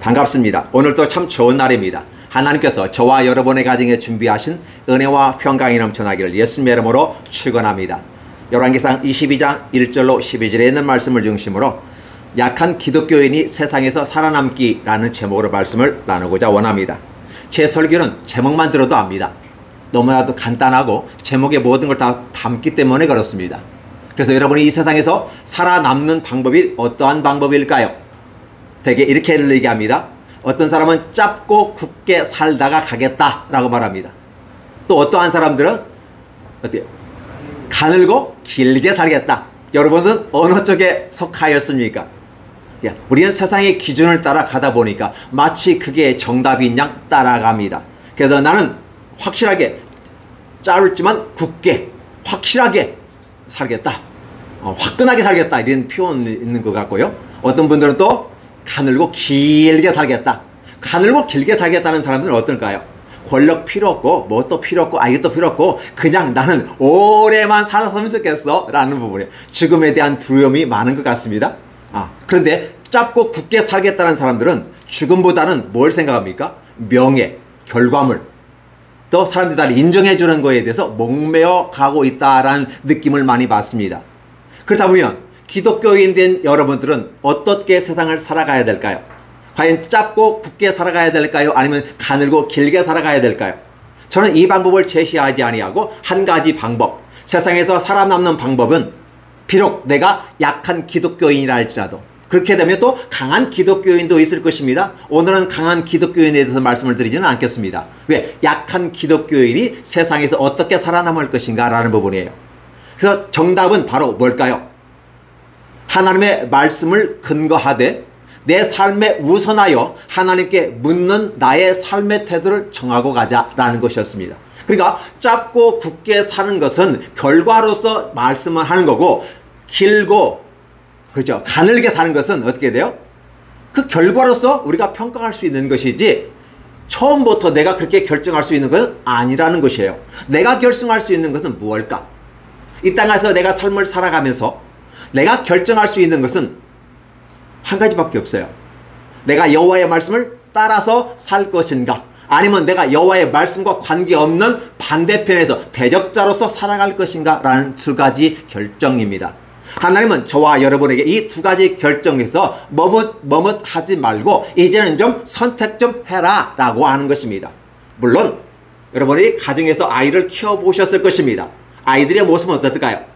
반갑습니다. 오늘도 참 좋은 날입니다. 하나님께서 저와 여러분의 가정에 준비하신 은혜와 평강이 넘쳐나기를 예수님의 이름으로 축원합니다. 열왕기상 22장 1절로 12절에 있는 말씀을 중심으로 약한 기독교인이 세상에서 살아남기라는 제목으로 말씀을 나누고자 원합니다. 제 설교는 제목만 들어도 압니다. 너무나도 간단하고 제목에 모든 걸 다 담기 때문에 그렇습니다. 그래서 여러분이 이 세상에서 살아남는 방법이 어떠한 방법일까요? 대개 이렇게 얘기합니다. 어떤 사람은 짧고 굵게 살다가 가겠다라고 말합니다. 또 어떠한 사람들은 어때요? 가늘고 길게 살겠다. 여러분은 어느 쪽에 속하였습니까? 우리는 세상의 기준을 따라 가다 보니까 마치 그게 정답인 양 따라갑니다. 그래서 나는 확실하게 짧지만 굳게 확실하게 살겠다. 화끈하게 살겠다. 이런 표현이 있는 것 같고요. 어떤 분들은 또 가늘고 길게 살겠다. 가늘고 길게 살겠다는 사람들은 어떨까요? 권력 필요 없고 뭣도 필요 없고 이것도 필요 없고 그냥 나는 오래만 살았으면 좋겠어 라는 부분에 죽음에 대한 두려움이 많은 것 같습니다. 그런데 짧고 굳게 살겠다는 사람들은 죽음보다는 뭘 생각합니까? 명예, 결과물, 또 사람들이 다 인정해 주는 거에 대해서 목매어 가고 있다라는 느낌을 많이 받습니다. 그렇다 보면 기독교인 된 여러분들은 어떻게 세상을 살아가야 될까요? 과연 짧고 굳게 살아가야 될까요? 아니면 가늘고 길게 살아가야 될까요? 저는 이 방법을 제시하지 아니하고 한 가지 방법, 세상에서 살아남는 방법은 비록 내가 약한 기독교인이라 할지라도 그렇게 되면 또 강한 기독교인도 있을 것입니다. 오늘은 강한 기독교인에 대해서 말씀을 드리지는 않겠습니다. 왜? 약한 기독교인이 세상에서 어떻게 살아남을 것인가 라는 부분이에요. 그래서 정답은 바로 뭘까요? 하나님의 말씀을 근거하되 내 삶에 우선하여 하나님께 묻는 나의 삶의 태도를 정하고 가자라는 것이었습니다. 그러니까 짧고 굳게 사는 것은 결과로서 말씀을 하는 거고, 길고 그렇죠, 가늘게 사는 것은 어떻게 돼요? 그 결과로서 우리가 평가할 수 있는 것이지 처음부터 내가 그렇게 결정할 수 있는 것은 아니라는 것이에요. 내가 결정할 수 있는 것은 무엇일까? 이 땅에서 내가 삶을 살아가면서 내가 결정할 수 있는 것은 한 가지밖에 없어요. 내가 여호와의 말씀을 따라서 살 것인가, 아니면 내가 여호와의 말씀과 관계없는 반대편에서 대적자로서 살아갈 것인가 라는 두 가지 결정입니다. 하나님은 저와 여러분에게 이 두 가지 결정에서 머뭇하지 말고 이제는 좀 선택 좀 해라 라고 하는 것입니다. 물론 여러분이 가정에서 아이를 키워보셨을 것입니다. 아이들의 모습은 어떨까요?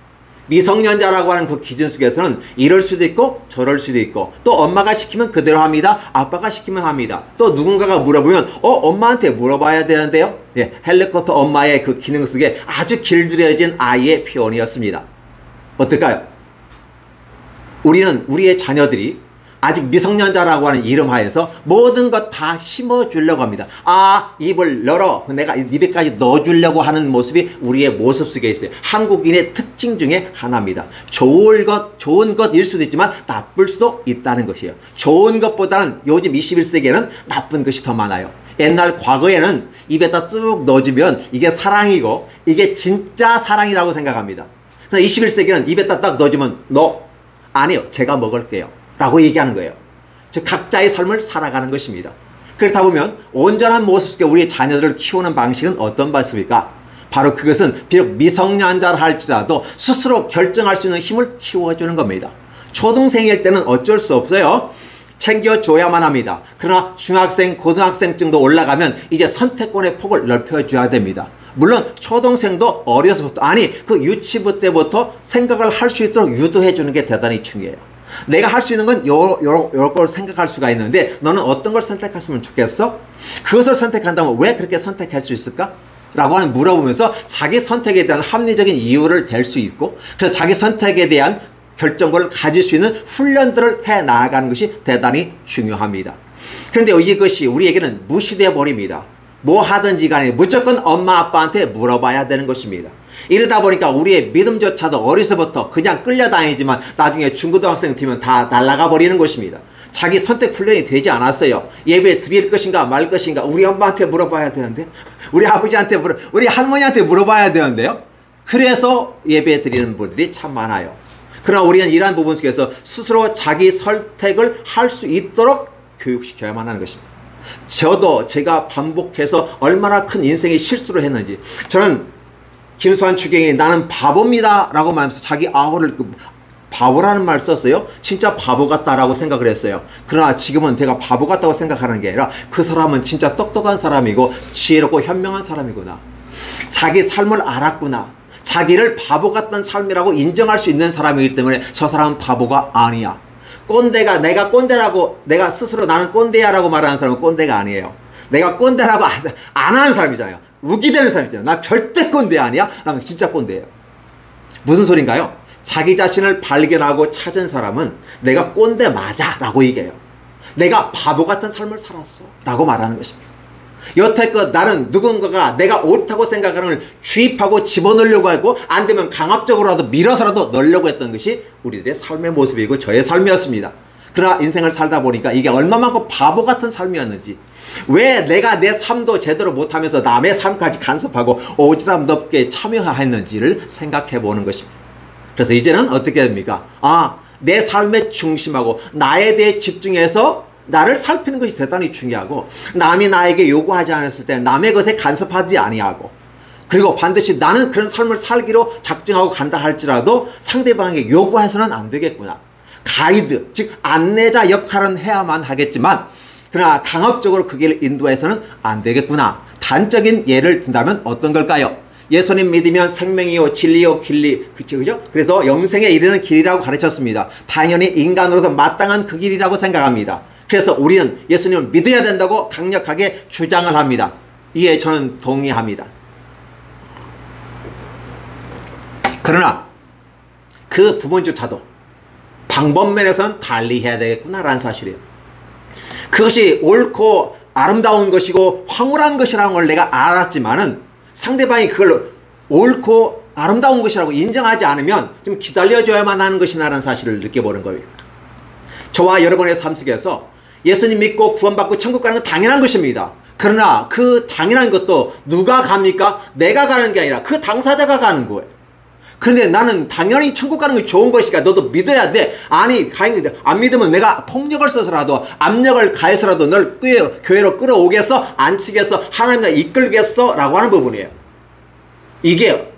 미성년자라고 하는 그 기준 속에서는 이럴 수도 있고 저럴 수도 있고, 또 엄마가 시키면 그대로 합니다. 아빠가 시키면 합니다. 또 누군가가 물어보면 엄마한테 물어봐야 되는데요. 헬리콥터 엄마의 그 기능 속에 아주 길들여진 아이의 표현이었습니다. 어떨까요? 우리는 우리의 자녀들이 아직 미성년자라고 하는 이름 하에서 모든 것 다 심어주려고 합니다. 입을 열어 내가 입에까지 넣어주려고 하는 모습이 우리의 모습 속에 있어요. 한국인의 특징 중에 하나입니다. 좋은 것일 수도 있지만 나쁠 수도 있다는 것이에요. 좋은 것보다는 요즘 21세기에는 나쁜 것이 더 많아요. 옛날 과거에는 입에다 쭉 넣어주면 이게 사랑이고 이게 진짜 사랑이라고 생각합니다. 그런데 21세기는 입에다 딱 넣어주면 아니요, 제가 먹을게요 라고 얘기하는 거예요. 즉 각자의 삶을 살아가는 것입니다. 그렇다 보면 온전한 모습 속에 우리의 자녀들을 키우는 방식은 어떤 방식일까? 바로 그것은 비록 미성년자라 할지라도 스스로 결정할 수 있는 힘을 키워주는 겁니다. 초등생일 때는 어쩔 수 없어요. 챙겨줘야만 합니다. 그러나 중학생, 고등학생쯤도 올라가면 이제 선택권의 폭을 넓혀줘야 됩니다. 물론 초등생도 어려서부터, 그 유치부 때부터 생각을 할 수 있도록 유도해 주는 게 대단히 중요해요. 내가 할 수 있는 건 요런 걸 생각할 수가 있는데 너는 어떤 걸 선택했으면 좋겠어? 그것을 선택한다면 왜 그렇게 선택할 수 있을까? 라고 하는 물어보면서 자기 선택에 대한 합리적인 이유를 댈 수 있고, 그래서 자기 선택에 대한 결정권을 가질 수 있는 훈련들을 해 나아가는 것이 대단히 중요합니다. 그런데 이것이 우리에게는 무시되어 버립니다. 뭐 하든지 간에 무조건 엄마 아빠한테 물어봐야 되는 것입니다. 이러다 보니까 우리의 믿음조차도 어려서부터 그냥 끌려다니지만 나중에 중고등학생 되면 다 날아가 버리는 것입니다. 자기 선택 훈련이 되지 않았어요. 예배 드릴 것인가 말 것인가 우리 엄마한테 물어봐야 되는데, 우리 아버지한테 우리 할머니한테 물어봐야 되는데요. 그래서 예배 드리는 분들이 참 많아요. 그러나 우리는 이러한 부분 속에서 스스로 자기 선택을 할 수 있도록 교육시켜야만 하는 것입니다. 저도 제가 반복해서 얼마나 큰 인생의 실수를 했는지, 저는 김수환 추경이 나는 바보입니다 라고 말하면서 자기 아우를 바보라는 말 썼어요. 진짜 바보 같다라고 생각을 했어요. 그러나 지금은 제가 바보 같다고 생각하는 게 아니라 그 사람은 진짜 똑똑한 사람이고 지혜롭고 현명한 사람이구나. 자기 삶을 알았구나. 자기를 바보 같던 삶이라고 인정할 수 있는 사람이기 때문에 저 사람은 바보가 아니야. 꼰대가, 내가 꼰대라고, 내가 스스로 나는 꼰대야 라고 말하는 사람은 꼰대가 아니에요. 내가 꼰대라고 안 하는 사람이잖아요. 우기되는 사람이잖아요. 나 절대 꼰대 아니야? 나는 진짜 꼰대예요. 무슨 소린가요? 자기 자신을 발견하고 찾은 사람은 내가 꼰대 맞아 라고 얘기해요. 내가 바보 같은 삶을 살았어 라고 말하는 것입니다. 여태껏 나는 누군가가 내가 옳다고 생각하는 걸 주입하고 집어넣으려고 하고 안 되면 강압적으로라도 밀어서라도 넣으려고 했던 것이 우리들의 삶의 모습이고 저의 삶이었습니다. 그러나 인생을 살다 보니까 이게 얼마만큼 바보 같은 삶이었는지, 왜 내가 내 삶도 제대로 못하면서 남의 삶까지 간섭하고 오지랖 넓게 참여했는지를 생각해 보는 것입니다. 그래서 이제는 어떻게 됩니까? 내 삶의 중심하고 나에 대해 집중해서 나를 살피는 것이 대단히 중요하고, 남이 나에게 요구하지 않았을 때 남의 것에 간섭하지 아니하고, 그리고 반드시 나는 그런 삶을 살기로 작정하고 간다 할지라도 상대방에게 요구해서는 안 되겠구나. 가이드, 즉 안내자 역할은 해야만 하겠지만 그러나 강압적으로 그 길을 인도해서는 안 되겠구나. 단적인 예를 든다면 어떤 걸까요? 예수님 믿으면 생명이요 진리요 길리, 그죠? 그래서 영생에 이르는 길이라고 가르쳤습니다. 당연히 인간으로서 마땅한 그 길이라고 생각합니다. 그래서 우리는 예수님을 믿어야 된다고 강력하게 주장을 합니다. 이에 저는 동의합니다. 그러나 그 부분조차도 방법면에서는 달리해야 되겠구나라는 사실이에요. 그것이 옳고 아름다운 것이고 황홀한 것이라는 걸 내가 알았지만은 상대방이 그걸 옳고 아름다운 것이라고 인정하지 않으면 좀 기다려줘야만 하는 것이라는 사실을 느껴보는 거예요. 저와 여러분의 삶 속에서 예수님 믿고 구원받고 천국 가는 건 당연한 것입니다. 그러나 그 당연한 것도 누가 갑니까? 내가 가는 게 아니라 그 당사자가 가는 거예요. 그런데 나는 당연히 천국 가는 게 좋은 것이니까 너도 믿어야 돼. 아니, 안 믿으면 내가 폭력을 써서라도 압력을 가해서라도 널 교회로 끌어오겠어? 안 치겠어? 하나님과 이끌겠어? 라고 하는 부분이에요. 이게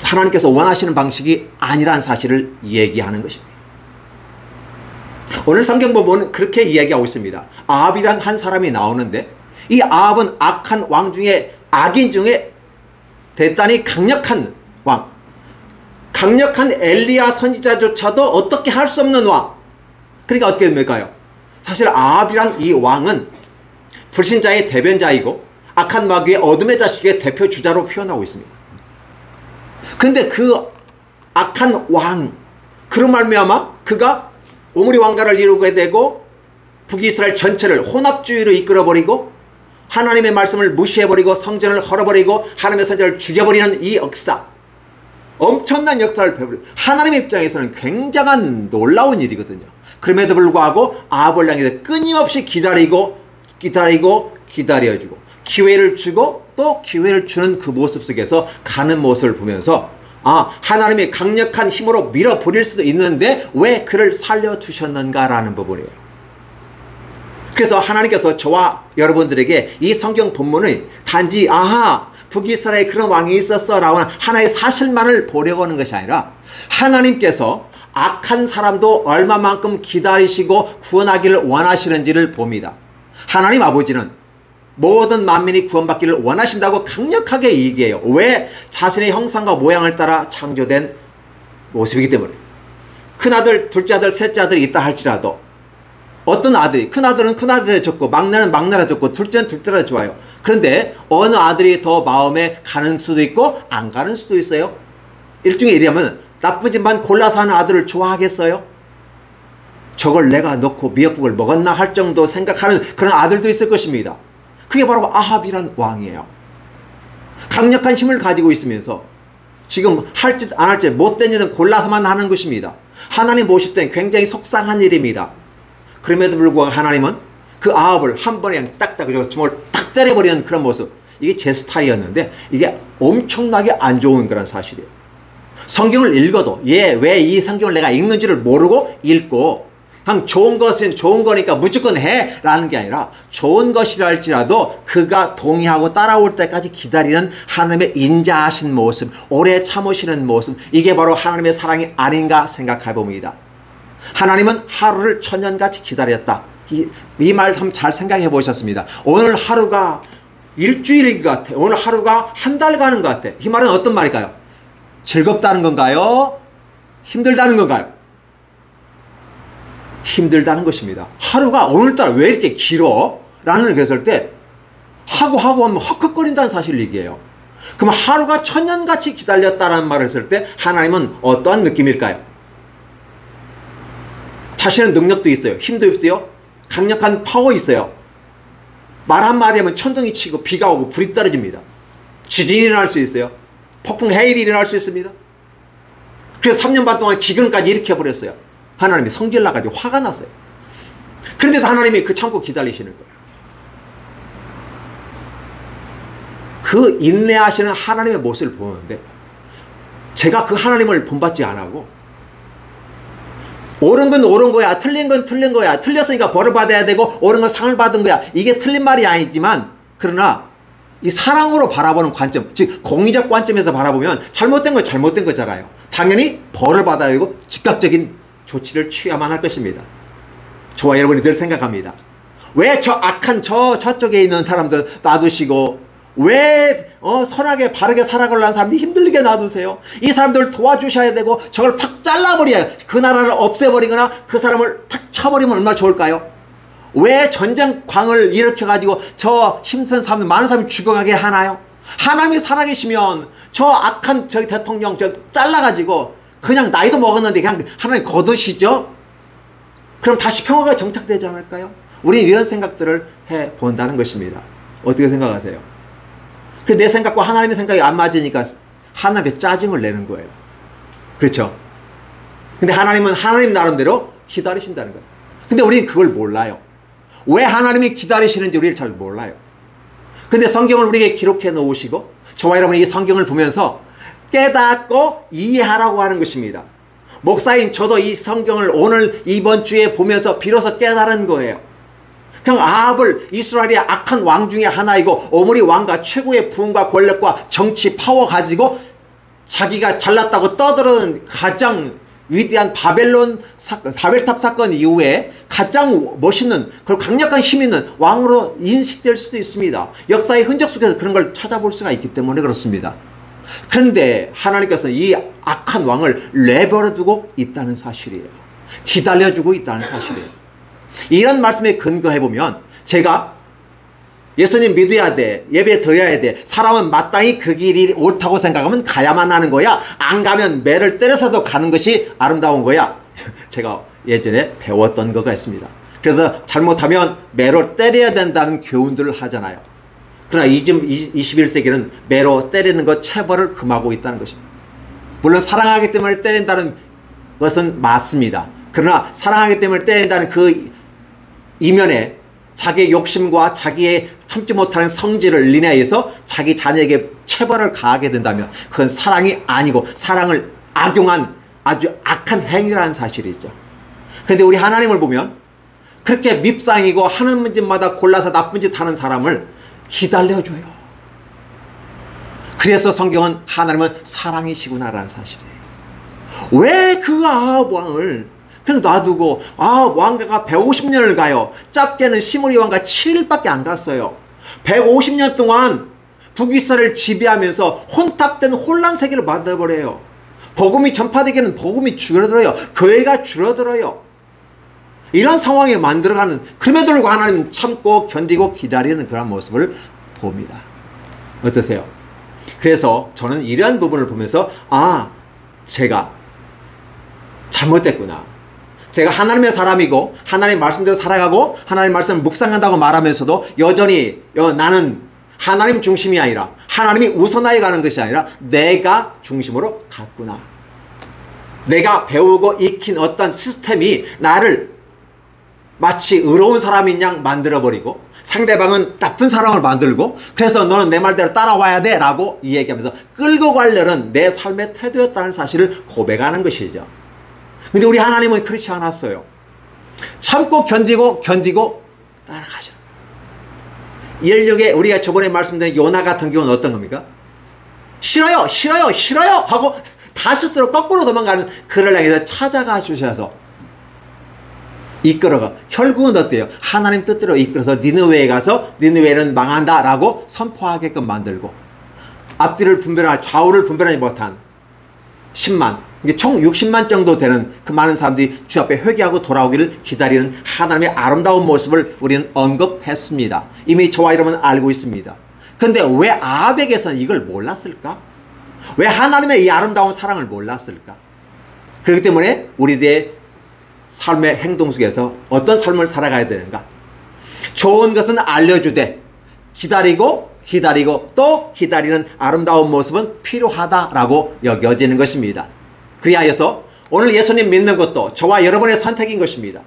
하나님께서 원하시는 방식이 아니라는 사실을 얘기하는 것입니다. 오늘 성경 보면 그렇게 이야기하고 있습니다. 아합이란 한 사람이 나오는데 이 아합은 악한 왕 중에 악인 중에 대단히 강력한 왕, 강력한 엘리야 선지자조차도 어떻게 할 수 없는 왕. 그러니까 어떻게 됩니까요? 사실 아합이란 이 왕은 불신자의 대변자이고 악한 마귀의 어둠의 자식의 대표 주자로 표현하고 있습니다. 근데 그 악한 왕, 그런 말미암아 그가 오므리 왕가를 이루게 되고 북이스라엘 전체를 혼합주의로 이끌어버리고 하나님의 말씀을 무시해버리고 성전을 헐어버리고 하나님의 선지자를 죽여버리는 이 역사, 엄청난 역사를 펴버리고 하나님의 입장에서는 굉장한 놀라운 일이거든요. 그럼에도 불구하고 아합을 향해서 끊임없이 기다려주고 기회를 주고 또 기회를 주는 그 모습 속에서 가는 모습을 보면서 하나님이 강력한 힘으로 밀어버릴 수도 있는데 왜 그를 살려주셨는가라는 부분이에요. 그래서 하나님께서 저와 여러분들에게 이 성경 본문을 단지 북이스라엘에 그런 왕이 있었어 라고 하는 하나의 사실만을 보려고 하는 것이 아니라 하나님께서 악한 사람도 얼마만큼 기다리시고 구원하기를 원하시는지를 봅니다. 하나님 아버지는 모든 만민이 구원받기를 원하신다고 강력하게 얘기해요. 왜? 자신의 형상과 모양을 따라 창조된 모습이기 때문에. 큰아들, 둘째 아들, 셋째 아들이 있다 할지라도 어떤 아들이, 큰아들은 큰아들에 좋고 막내는 막내라 좋고 둘째는 둘째라 좋아요. 그런데 어느 아들이 더 마음에 가는 수도 있고 안 가는 수도 있어요. 일종의 얘기하면 나쁘지만 골라서 하는 아들을 좋아하겠어요? 저걸 내가 넣고 미역국을 먹었나 할 정도 생각하는 그런 아들도 있을 것입니다. 그게 바로 아합이란 왕이에요. 강력한 힘을 가지고 있으면서 지금 할 짓 안 할 짓 못된 일은 골라서만 하는 것입니다. 하나님 보실 땐 굉장히 속상한 일입니다. 그럼에도 불구하고 하나님은 그 아합을 한 번에 그냥 딱딱 주먹을 탁 때려버리는 그런 모습, 이게 제 스타일이었는데 이게 엄청나게 안 좋은 그런 사실이에요. 성경을 읽어도 왜 이 성경을 내가 읽는지를 모르고 읽고 그냥 좋은 것은 좋은 거니까 무조건 해 라는 게 아니라 좋은 것이라 할지라도 그가 동의하고 따라올 때까지 기다리는 하나님의 인자하신 모습, 오래 참으시는 모습, 이게 바로 하나님의 사랑이 아닌가 생각해 봅니다. 하나님은 하루를 천년같이 기다렸다. 이 말 좀 잘 생각해 보셨습니다. 오늘 하루가 일주일인 것 같아. 오늘 하루가 한 달 가는 것 같아. 이 말은 어떤 말일까요? 즐겁다는 건가요? 힘들다는 건가요? 힘들다는 것입니다. 하루가 오늘따라 왜 이렇게 길어? 라는 그랬을 때 하고 하면 헉헉거린다는 사실을 얘기해요. 그럼 하루가 천년같이 기다렸다는 말을 했을 때 하나님은 어떠한 느낌일까요? 자신의 능력도 있어요. 힘도 있어요. 강력한 파워 있어요. 말 한마디 하면 천둥이 치고 비가 오고 불이 떨어집니다. 지진이 일어날 수 있어요. 폭풍 해일이 일어날 수 있습니다. 그래서 3년 반 동안 기근까지 일으켜버렸어요. 하나님이 성질 나가지고 화가 났어요. 그런데도 하나님이 그 참고 기다리시는 거예요. 그 인내하시는 하나님의 모습을 보는데 제가 그 하나님을 본받지 않고 옳은 건 옳은 거야, 틀린 건 틀린 거야, 틀렸으니까 벌을 받아야 되고 옳은 건 상을 받은 거야, 이게 틀린 말이 아니지만 그러나 이 사랑으로 바라보는 관점, 즉 공의적 관점에서 바라보면 잘못된 건 잘못된 거잖아요. 당연히 벌을 받아야 되고 즉각적인 조치를 취해야만 할 것입니다. 저와 여러분이 늘 생각합니다. 왜 저 악한 저쪽에 있는 사람들 놔두시고 왜 선하게 바르게 살아가려는 사람들이 힘들게 놔두세요? 이 사람들을 도와주셔야 되고 저걸 팍 잘라버려야 그 나라를 없애버리거나 그 사람을 탁 쳐버리면 얼마나 좋을까요? 왜 전쟁광을 일으켜가지고 저 힘센 사람들 많은 사람이 죽어가게 하나요? 하나님이 살아계시면 저 악한 저기 대통령 저 잘라가지고 그냥 나이도 먹었는데 그냥 하나님 거두시죠? 그럼 다시 평화가 정착되지 않을까요? 우리는 이런 생각들을 해본다는 것입니다. 어떻게 생각하세요? 내 생각과 하나님의 생각이 안 맞으니까 하나님의 짜증을 내는 거예요. 그렇죠? 근데 하나님은 하나님 나름대로 기다리신다는 거예요. 근데 우리는 그걸 몰라요. 왜 하나님이 기다리시는지 우리를 잘 몰라요. 근데 성경을 우리에게 기록해 놓으시고 저와 여러분이 이 성경을 보면서 깨닫고 이해하라고 하는 것입니다. 목사인 저도 이 성경을 오늘 이번 주에 보면서 비로소 깨달은 거예요. 그냥 아합을 이스라엘의 악한 왕 중에 하나이고 오므리 왕과 최고의 부흥과 권력과 정치 파워 가지고 자기가 잘났다고 떠드는 가장 위대한 바벨탑 사건 이후에 가장 멋있는 그리고 강력한 힘 있는 왕으로 인식될 수도 있습니다. 역사의 흔적 속에서 그런 걸 찾아볼 수가 있기 때문에 그렇습니다. 그런데 하나님께서는 이 악한 왕을 내버려 두고 있다는 사실이에요. 기다려주고 있다는 사실이에요. 이런 말씀에 근거해보면 제가 예수님 믿어야 돼, 예배 드려야 돼, 사람은 마땅히 그 길이 옳다고 생각하면 가야만 하는 거야, 안 가면 매를 때려서도 가는 것이 아름다운 거야, 제가 예전에 배웠던 거가 있습니다. 그래서 잘못하면 매로 때려야 된다는 교훈들을 하잖아요. 그러나 21세기는 매로 때리는 것 체벌을 금하고 있다는 것입니다. 물론 사랑하기 때문에 때린다는 것은 맞습니다. 그러나 사랑하기 때문에 때린다는 그 이면에 자기의 욕심과 자기의 참지 못하는 성질을 인해서 자기 자녀에게 체벌을 가하게 된다면 그건 사랑이 아니고 사랑을 악용한 아주 악한 행위라는 사실이죠. 그런데 우리 하나님을 보면 그렇게 밉상이고 하는 짓마다 골라서 나쁜 짓 하는 사람을 기다려줘요. 그래서 성경은 하나님은 사랑이시구나라는 사실이에요. 왜 그 아합 왕을 그냥 놔두고 왕가가 150년을 가요. 짧게는 시므리 왕가 7일밖에 안 갔어요. 150년 동안 북이스라엘을 지배하면서 혼탁된 혼란 세계를 만들어버려요. 복음이 전파되기는 복음이 줄어들어요. 교회가 줄어들어요. 이런 상황에 만들어가는, 그럼에도 불구하고 하나님은 참고 견디고 기다리는 그런 모습을 봅니다. 어떠세요? 그래서 저는 이러한 부분을 보면서 제가 잘못됐구나. 제가 하나님의 사람이고 하나님의 말씀대로 살아가고 하나님의 말씀을 묵상한다고 말하면서도 여전히 나는 하나님 중심이 아니라 하나님이 우선하여 가는 것이 아니라 내가 중심으로 갔구나. 내가 배우고 익힌 어떤 시스템이 나를 마치 의로운 사람인 양 만들어버리고 상대방은 나쁜 사람을 만들고 그래서 너는 내 말대로 따라와야 돼 라고 이야기하면서 끌고 가려는 내 삶의 태도였다는 사실을 고백하는 것이죠. 근데 우리 하나님은 그렇지 않았어요. 참고 견디고 따라가셔. 인력에 우리가 저번에 말씀드린 요나 같은 경우는 어떤 겁니까? 싫어요 하고 다시스로 거꾸로 도망가는 그를 향해서 찾아가 주셔서 이끌어가 결국은 어때요? 하나님 뜻대로 이끌어서 니느웨에 가서 니느웨는 망한다 라고 선포하게끔 만들고 앞뒤를 분별하지 좌우를 분별하지 못한 10만 총 60만 정도 되는 그 많은 사람들이 주 앞에 회개하고 돌아오기를 기다리는 하나님의 아름다운 모습을 우리는 언급했습니다. 이미 저와 여러분은 알고 있습니다. 그런데 왜 아합에게서는 이걸 몰랐을까? 왜 하나님의 이 아름다운 사랑을 몰랐을까? 그렇기 때문에 우리들의 삶의 행동 속에서 어떤 삶을 살아가야 되는가? 좋은 것은 알려주되 기다리고 또 기다리는 아름다운 모습은 필요하다라고 여겨지는 것입니다. 그리하여서 오늘 예수님 믿는 것도 저와 여러분의 선택인 것입니다.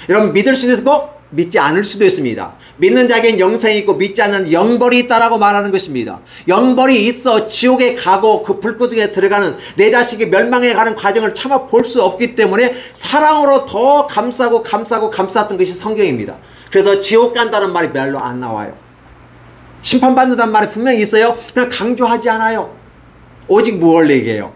여러분 믿을 수도 있고 믿지 않을 수도 있습니다. 믿는 자에겐 영생이 있고 믿지 않는 영벌이 있다라고 말하는 것입니다. 영벌이 있어 지옥에 가고 그 불구덩이에 들어가는 내 자식이 멸망해 가는 과정을 참아 볼 수 없기 때문에 사랑으로 더 감쌌던 것이 성경입니다. 그래서 지옥 간다는 말이 별로 안 나와요. 심판받는다는 말이 분명히 있어요. 그냥 강조하지 않아요. 오직 무엇을 얘기해요?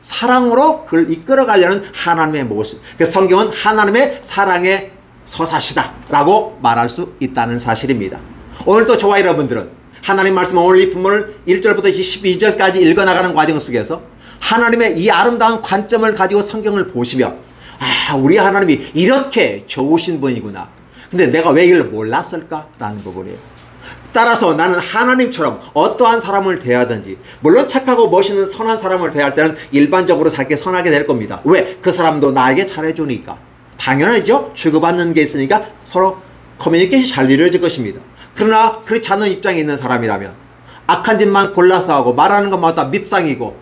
사랑으로 그를 이끌어가려는 하나님의 모습. 그래서 성경은 하나님의 사랑의 서사시다 라고 말할 수 있다는 사실입니다. 오늘도 저와 여러분들은 하나님 말씀 오늘 이 본문을 1절부터 12절까지 읽어나가는 과정 속에서 하나님의 이 아름다운 관점을 가지고 성경을 보시며 우리 하나님이 이렇게 좋으신 분이구나. 근데 내가 왜 이걸 몰랐을까? 라는 부분이에요. 따라서 나는 하나님처럼 어떠한 사람을 대하든지 물론 착하고 멋있는 선한 사람을 대할 때는 일반적으로 살게 선하게 될 겁니다. 왜? 그 사람도 나에게 잘해주니까. 당연하죠. 주고받는 게 있으니까 서로 커뮤니케이션이 잘 이루어질 것입니다. 그러나 그렇지 않은 입장에 있는 사람이라면 악한 짓만 골라서 하고 말하는 것마다 밉상이고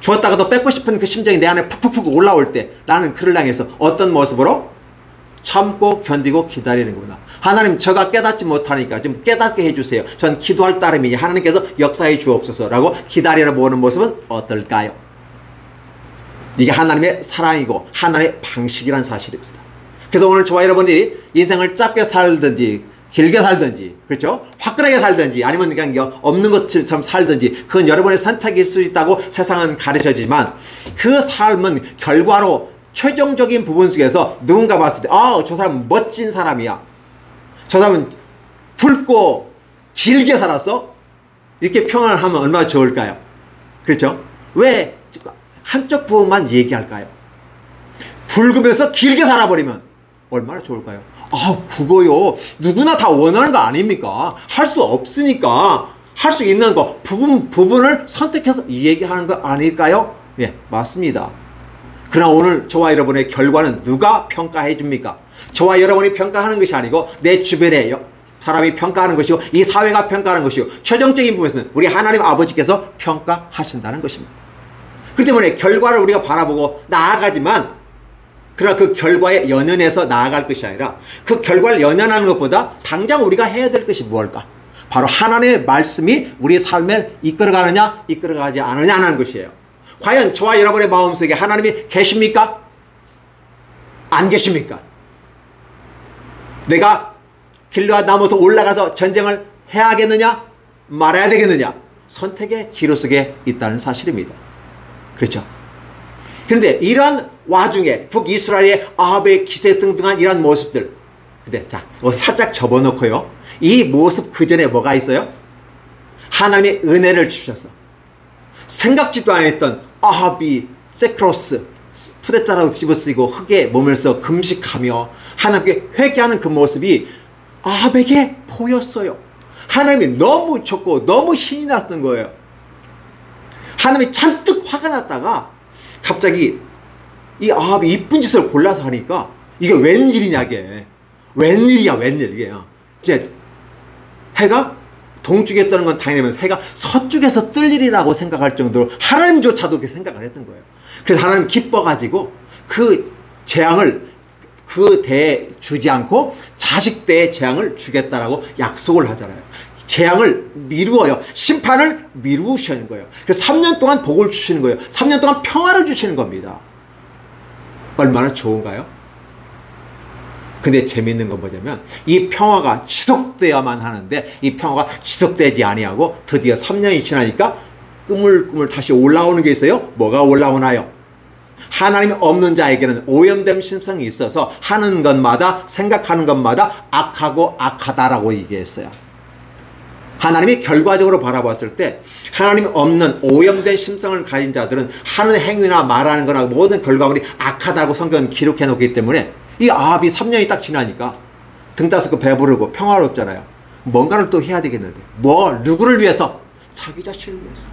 주었다가도 뺏고 싶은 그 심정이 내 안에 푹푹 올라올 때 나는 그를 향해서 어떤 모습으로? 참고 견디고 기다리는구나. 하나님 저가 깨닫지 못하니까 좀 깨닫게 해주세요. 전 기도할 따름이니 하나님께서 역사해 주옵소서 라고 기다리러 보는 모습은 어떨까요? 이게 하나님의 사랑이고 하나님의 방식이란 사실입니다. 그래서 오늘 저와 여러분들이 인생을 짧게 살든지 길게 살든지 그렇죠? 화끈하게 살든지 아니면 그냥 없는 것처럼 살든지 그건 여러분의 선택일 수 있다고 세상은 가르쳐지지만 그 삶은 결과로 최종적인 부분 속에서 누군가 봤을 때 저 사람은 멋진 사람이야. 저 사람은 붉고 길게 살았어? 이렇게 평을 하면 얼마나 좋을까요? 그렇죠? 왜 한쪽 부분만 얘기할까요? 붉으면서 길게 살아버리면 얼마나 좋을까요? 그거요. 누구나 다 원하는 거 아닙니까? 할 수 없으니까 할 수 있는 거 부분을 선택해서 얘기하는 거 아닐까요? 예, 맞습니다. 그러나 오늘 저와 여러분의 결과는 누가 평가해 줍니까? 저와 여러분이 평가하는 것이 아니고 내 주변에 사람이 평가하는 것이고 이 사회가 평가하는 것이고 최종적인 부분에서는 우리 하나님 아버지께서 평가하신다는 것입니다. 그렇기 때문에 결과를 우리가 바라보고 나아가지만 그러나 그 결과에 연연해서 나아갈 것이 아니라 그 결과를 연연하는 것보다 당장 우리가 해야 될 것이 무엇일까? 바로 하나님의 말씀이 우리 삶을 이끌어가느냐 이끌어가지 않느냐는 것이에요. 과연 저와 여러분의 마음속에 하나님이 계십니까? 안 계십니까? 내가 길르앗 나무에서 올라가서 전쟁을 해야겠느냐? 말아야 되겠느냐? 선택의 기로 속에 있다는 사실입니다. 그렇죠? 그런데 이러한 와중에 북이스라엘의 아합의 기세등등한 이러한 모습들 근데 자 살짝 접어놓고요. 이 모습 그 전에 뭐가 있어요? 하나님의 은혜를 주셔서 생각지도 않았던 아합이 세크로스 푸대자라고 뒤집어쓰고 흙에 머물면서 금식하며 하나님께 회개하는 그 모습이 아합에게 보였어요. 하나님이 너무 좋고 너무 신이 났던 거예요. 하나님이 잔뜩 화가 났다가 갑자기 이 아합이 이쁜 짓을 골라서 하니까 이게 웬일이냐 이게 웬일이야 웬일 이게 이제 해가 동쪽에 뜨는 건 당연하면서 해가 서쪽에서 뜰 일이라고 생각할 정도로 하나님조차도 그렇게 생각을 했던 거예요. 그래서 하나님 기뻐가지고 그 재앙을 그 대에 주지 않고 자식 대에 재앙을 주겠다라고 약속을 하잖아요. 재앙을 미루어요. 심판을 미루시는 거예요. 그래서 3년 동안 복을 주시는 거예요. 3년 동안 평화를 주시는 겁니다. 얼마나 좋은가요? 근데 재밌는 건 뭐냐면 이 평화가 지속되어야만 하는데 이 평화가 지속되지 아니하고 드디어 3년이 지나니까 꾸물꾸물 다시 올라오는 게 있어요. 뭐가 올라오나요? 하나님이 없는 자에게는 오염된 심성이 있어서 하는 것마다 생각하는 것마다 악하고 악하다라고 얘기했어요. 하나님이 결과적으로 바라봤을 때 하나님이 없는 오염된 심성을 가진 자들은 하는 행위나 말하는 거나 모든 결과물이 악하다고 성경은 기록해 놓기 때문에 이 아합이 3년이 딱 지나니까 등 따스고 배부르고 평화롭잖아요. 뭔가를 또 해야 되겠는데 누구를 위해서? 자기 자신을 위해서.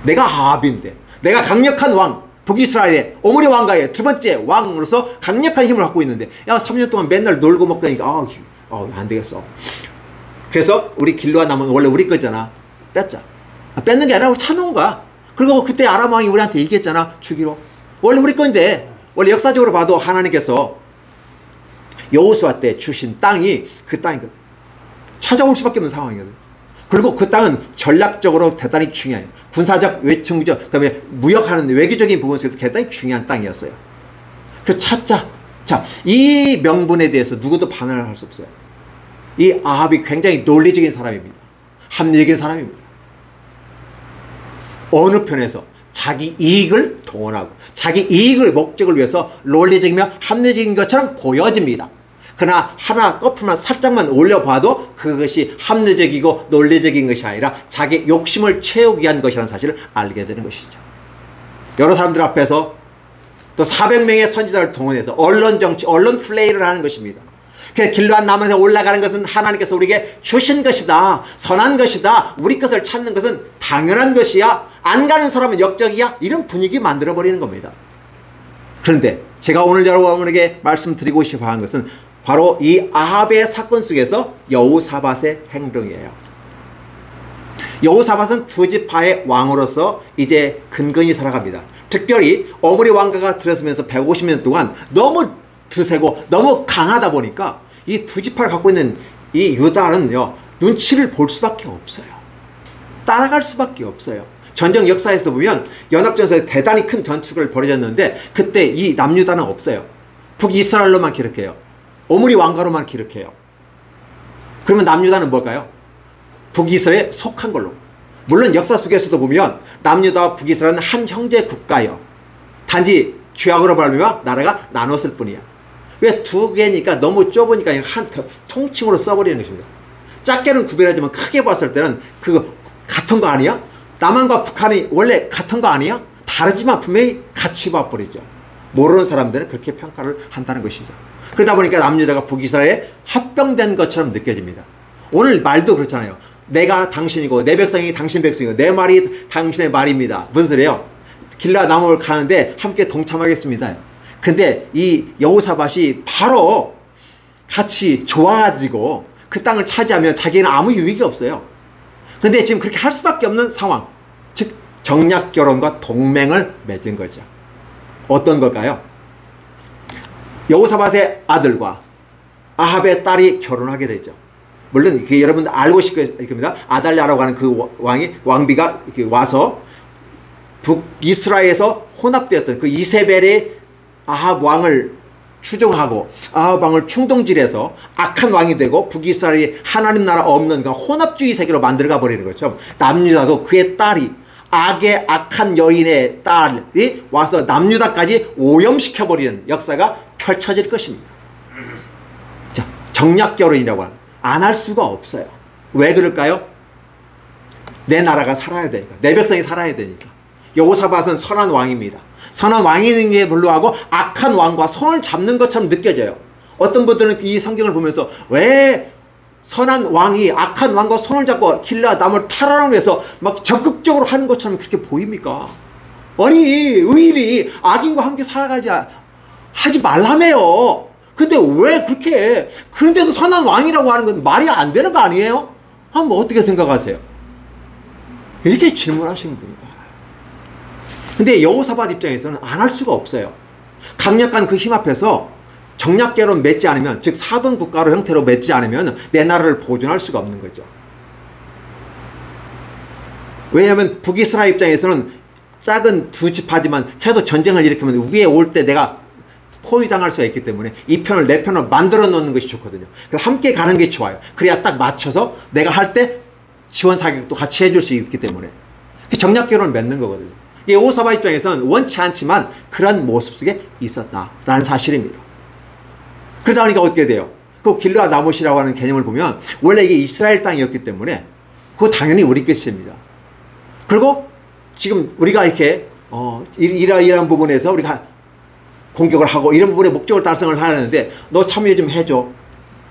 내가 아합인데 내가 강력한 왕 북이스라엘의 오므리 왕가의 두 번째 왕으로서 강력한 힘을 갖고 있는데 야 3년 동안 맨날 놀고 먹다니까 안 되겠어. 그래서 우리 길르앗 나무는 원래 우리 거잖아. 뺐자. 뺏는 게 아니라 사놓은 거야. 그리고 그때 아람 왕이 우리한테 얘기했잖아. 주기로. 원래 우리 건데 원래 역사적으로 봐도 하나님께서 여호수아 때 주신 땅이 그 땅이거든. 찾아올 수밖에 없는 상황이거든. 그리고 그 땅은 전략적으로 대단히 중요해요. 군사적, 외충적, 그다음에 무역하는 외교적인 부분에서도 대단히 중요한 땅이었어요. 그래서 찾자. 자, 이 명분에 대해서 누구도 반응을 할 수 없어요. 이 아합이 굉장히 논리적인 사람입니다. 합리적인 사람입니다. 어느 편에서 자기 이익을 동원하고 자기 이익을 목적을 위해서 논리적이며 합리적인 것처럼 보여집니다. 그러나 하나 거품만 살짝만 올려봐도 그것이 합리적이고 논리적인 것이 아니라 자기 욕심을 채우기 위한 것이라는 사실을 알게 되는 것이죠. 여러 사람들 앞에서 또 400명의 선지자를 동원해서 언론 정치, 언론 플레이를 하는 것입니다. 그래서 길르앗 나무에 올라가는 것은 하나님께서 우리에게 주신 것이다. 선한 것이다. 우리 것을 찾는 것은 당연한 것이야. 안 가는 사람은 역적이야. 이런 분위기 만들어버리는 겁니다. 그런데 제가 오늘 여러분에게 말씀드리고 싶어 하는 것은 바로 이 아합의 사건 속에서 여호사밧의 행동이에요. 여호사밧은 두 지파의 왕으로서 이제 근근히 살아갑니다. 특별히 오므리 왕가가 들어서면서 150년 동안 너무 드세고 너무 강하다 보니까 이 두 지파를 갖고 있는 이 유다는요 눈치를 볼 수밖에 없어요. 따라갈 수밖에 없어요. 전쟁 역사에서 보면 연합전선에 대단히 큰 전투를 벌어졌는데 그때 이 남유다는 없어요. 북이스라엘로만 기록해요. 오므리 왕가로만 기록해요. 그러면 남유다는 뭘까요? 북이스라엘에 속한 걸로. 물론 역사 속에서도 보면 남유다와 북이스라엘은 한 형제 국가예요. 단지 죄악으로 말미암아 나라가 나눴을 뿐이야. 왜 두 개니까 너무 좁으니까 한 통칭으로 써버리는 것입니다. 작게는 구별하지만 크게 봤을 때는 그거 같은 거 아니야? 남한과 북한이 원래 같은 거 아니야? 다르지만 분명히 같이 봐버리죠. 모르는 사람들은 그렇게 평가를 한다는 것이죠. 그러다 보니까 남유다가 북이스라엘에 합병된 것처럼 느껴집니다. 오늘 말도 그렇잖아요. 내가 당신이고 내 백성이 당신 백성이고 내 말이 당신의 말입니다. 무슨 소리예요? 길르앗 나무를 가는데 함께 동참하겠습니다. 근데 이 여호사밧이 바로 같이 좋아가지고 그 땅을 차지하면 자기는 아무 유익이 없어요. 근데 지금 그렇게 할 수밖에 없는 상황. 즉 정략결혼과 동맹을 맺은 거죠. 어떤 걸까요? 여호사밧의 아들과 아합의 딸이 결혼하게 되죠. 물론 여러분 알고 싶을 겁니다. 아달랴라고 하는 그 왕비가 와서 북이스라엘에서 혼합되었던 그 이세벨의 아합 왕을 추종하고 아합 왕을 충동질해서 악한 왕이 되고 북이스라엘이 하나님 나라 없는 그 혼합주의 세계로 만들어가 버리는 거죠. 남유다도 그의 딸이 악의 악한 여인의 딸이 와서 남유다까지 오염시켜버리는 역사가 펼쳐질 것입니다. 자, 정략결혼이라고 하는 안 할 수가 없어요. 왜 그럴까요? 내 나라가 살아야 되니까. 내 백성이 살아야 되니까. 여호사밧은 선한 왕입니다. 선한 왕인 게 불구하고 악한 왕과 손을 잡는 것처럼 느껴져요. 어떤 분들은 이 성경을 보면서 왜 선한 왕이 악한 왕과 손을 잡고 길르앗 나무를 탈환하기 위해서 막 적극적으로 하는 것처럼 그렇게 보입니까? 아니 의인이 악인과 함께 살아가지 하지 말라며요. 근데 왜 그렇게 해? 그런데도 선한 왕이라고 하는 건 말이 안 되는 거 아니에요? 한번 어떻게 생각하세요? 이렇게 질문하시는 분이다. 근데 여호사밧 입장에서는 안 할 수가 없어요. 강력한 그 힘 앞에서 정략결혼 맺지 않으면, 즉 사돈 국가로 형태로 맺지 않으면 내 나라를 보존할 수가 없는 거죠. 왜냐하면 북이스라엘 입장에서는 작은 두 지파지만 계속 전쟁을 일으키면 위에 올 때 내가 포위당할 수가 있기 때문에 이 편을 내 편으로 만들어 놓는 것이 좋거든요. 그래서 함께 가는 게 좋아요. 그래야 딱 맞춰서 내가 할 때 지원 사격도 같이 해줄 수 있기 때문에 정략 결혼을 맺는 거거든요. 여호사밧 입장에서는 원치 않지만 그런 모습 속에 있었다라는 사실입니다. 그러다 보니까 어떻게 돼요? 그 길르앗 라못이라고 하는 개념을 보면 원래 이게 이스라엘 땅이었기 때문에 그거 당연히 우리 것입니다. 그리고 지금 우리가 이렇게 이러한 부분에서 우리가 공격을 하고 이런 부분에 목적을 달성을 하는데 너 참여 좀 해줘.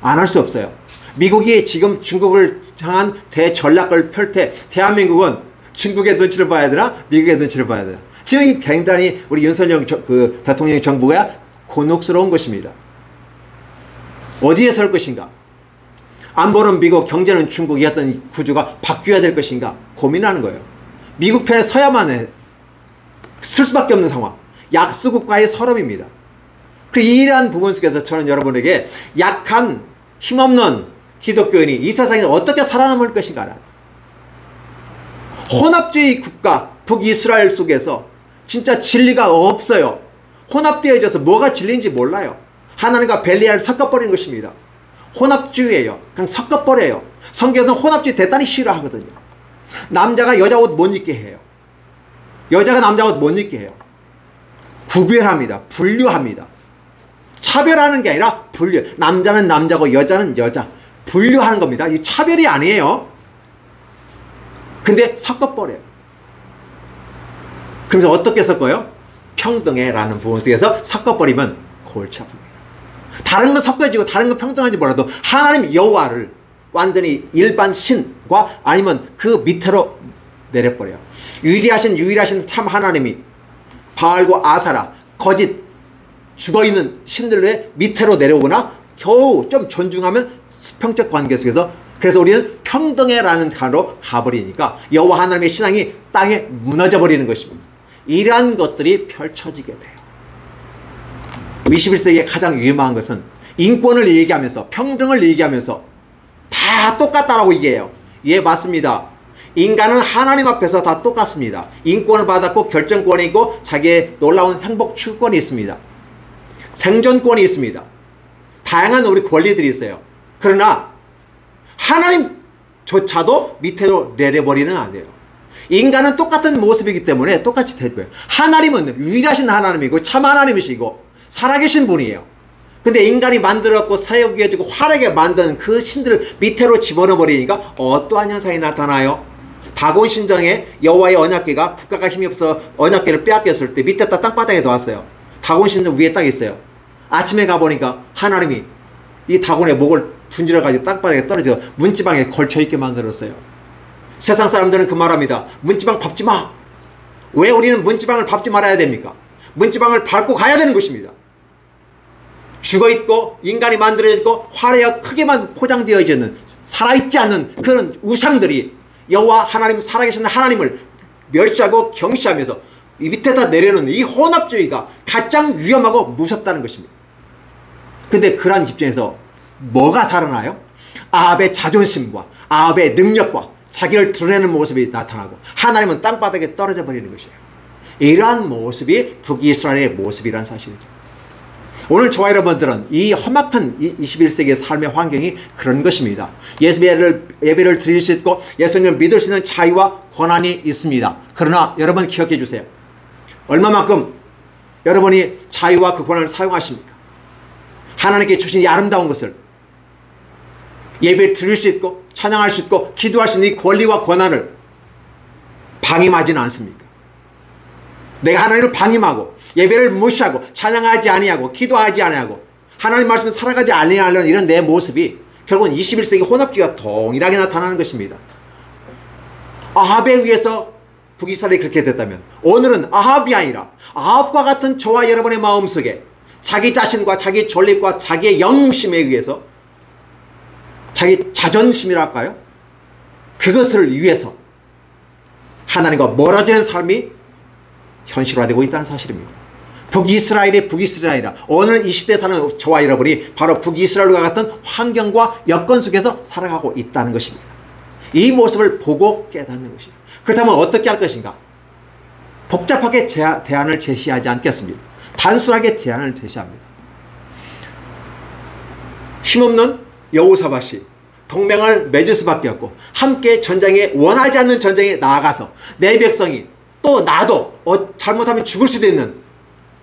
안 할 수 없어요. 미국이 지금 중국을 향한 대전략을 펼 때 대한민국은 중국의 눈치를 봐야 되나 미국의 눈치를 봐야 되나. 지금 굉장히 우리 윤석열 대통령 정부가 곤혹스러운 것입니다. 어디에 설 것인가. 안보는 미국, 경제는 중국이었던 구조가 바뀌어야 될 것인가 고민하는 거예요. 미국 편에 서야만 해. 쓸 수밖에 없는 상황. 약소국과의 서름입니다. 그리고 이러한 부분 속에서 저는 여러분에게 약한 힘없는 기독교인이 이 세상에 어떻게 살아남을 것인가. 혼합주의 국가 북이스라엘 속에서 진짜 진리가 없어요. 혼합되어져서 뭐가 진리인지 몰라요. 하나님과 벨리알을 섞어버리는 것입니다. 혼합주의예요. 그냥 섞어버려요. 성경에서는 혼합주의 대단히 싫어하거든요. 남자가 여자 옷 못 입게 해요. 여자가 남자 옷 못 입게 해요. 구별합니다. 분류합니다. 차별하는 게 아니라 분류. 남자는 남자고 여자는 여자. 분류하는 겁니다. 이 차별이 아니에요. 근데 섞어버려요. 그러면서 어떻게 섞어요? 평등해라는 부분 속에서 섞어버리면 골치 아픕니다. 다른 건 섞어지고 다른 건 평등하지 몰라도 하나님 여호와를 완전히 일반 신과 아니면 그 밑으로 내려버려요. 유일하신 참 하나님이 바알과 아사라 거짓 죽어있는 신들의 밑으로 내려오거나 겨우 좀 존중하면 수평적 관계 속에서 그래서 우리는 평등해라는 단어로 가버리니까 여호와 하나님의 신앙이 땅에 무너져 버리는 것입니다. 이러한 것들이 펼쳐지게 돼요. 21세기에 가장 위험한 것은 인권을 얘기하면서 평등을 얘기하면서 다 똑같다라고 얘기해요. 예, 맞습니다. 인간은 하나님 앞에서 다 똑같습니다. 인권을 받았고 결정권이 있고 자기의 놀라운 행복 추구권이 있습니다. 생존권이 있습니다. 다양한 우리 권리들이 있어요. 그러나 하나님조차도 밑으로 내려버리는 안 돼요. 인간은 똑같은 모습이기 때문에 똑같이 대줘요. 하나님은 유일하신 하나님이고 참 하나님이시고 살아계신 분이에요. 근데 인간이 만들었고 사역이어지고 화려하게 만든 그 신들을 밑으로 집어넣어 버리니까 어떠한 현상이 나타나요? 다곤 신정에 여호와의 언약궤가 국가가 힘이 없어 언약궤를 빼앗겼을 때 밑에 땅바닥에 놓았어요. 다곤 신정 위에 딱 있어요. 아침에 가보니까 하나님이 이 다곤의 목을 분질러가지고 땅바닥에 떨어져 문지방에 걸쳐있게 만들었어요. 세상 사람들은 그 말합니다. 문지방 밟지 마. 왜 우리는 문지방을 밟지 말아야 됩니까? 문지방을 밟고 가야 되는 것입니다. 죽어있고 인간이 만들어졌고 화려하게 크게만 포장되어져 있는 살아있지 않는 그런 우상들이 여호와 하나님 살아계신 하나님을 멸시하고 경시하면서 이 밑에다 내려놓는 이 혼합주의가 가장 위험하고 무섭다는 것입니다. 근데 그러한 입장에서 뭐가 살아나요? 아합의 자존심과 아합의 능력과 자기를 드러내는 모습이 나타나고 하나님은 땅바닥에 떨어져 버리는 것이에요. 이러한 모습이 북이스라엘의 모습이라는 사실이죠. 오늘 저와 여러분들은 이 험악한 21세기의 삶의 환경이 그런 것입니다. 예배를 드릴 수 있고 예수님을 믿을 수 있는 자유와 권한이 있습니다. 그러나 여러분 기억해 주세요. 얼마만큼 여러분이 자유와 그 권한을 사용하십니까? 하나님께 주신 이 아름다운 것을 예배를 드릴 수 있고 찬양할 수 있고 기도할 수 있는 이 권리와 권한을 방임하지는 않습니까? 내가 하나님을 방임하고 예배를 무시하고 찬양하지 아니하고 기도하지 아니하고 하나님 말씀을 살아가지 아니하려는 이런 내 모습이 결국은 21세기 혼합주의와 동일하게 나타나는 것입니다. 아합에 의해서 북이스라엘이 그렇게 됐다면 오늘은 아합이 아니라 아합과 같은 저와 여러분의 마음속에 자기 자신과 자기 존립과 자기의 영심에 의해서 자기 자존심이랄까요? 그것을 위해서 하나님과 멀어지는 삶이 현실화되고 있다는 사실입니다. 북이스라엘이 북이스라엘이라 오늘 이 시대에 사는 저와 여러분이 바로 북이스라엘과 같은 환경과 여건 속에서 살아가고 있다는 것입니다. 이 모습을 보고 깨닫는 것이에요. 그렇다면 어떻게 할 것인가? 복잡하게 대안을 제시하지 않겠습니다. 단순하게 제안을 제시합니다. 힘없는 여호사밧이 동맹을 맺을 수밖에 없고 함께 전쟁에 원하지 않는 전쟁에 나아가서 내 백성이 또 나도 잘못하면 죽을 수도 있는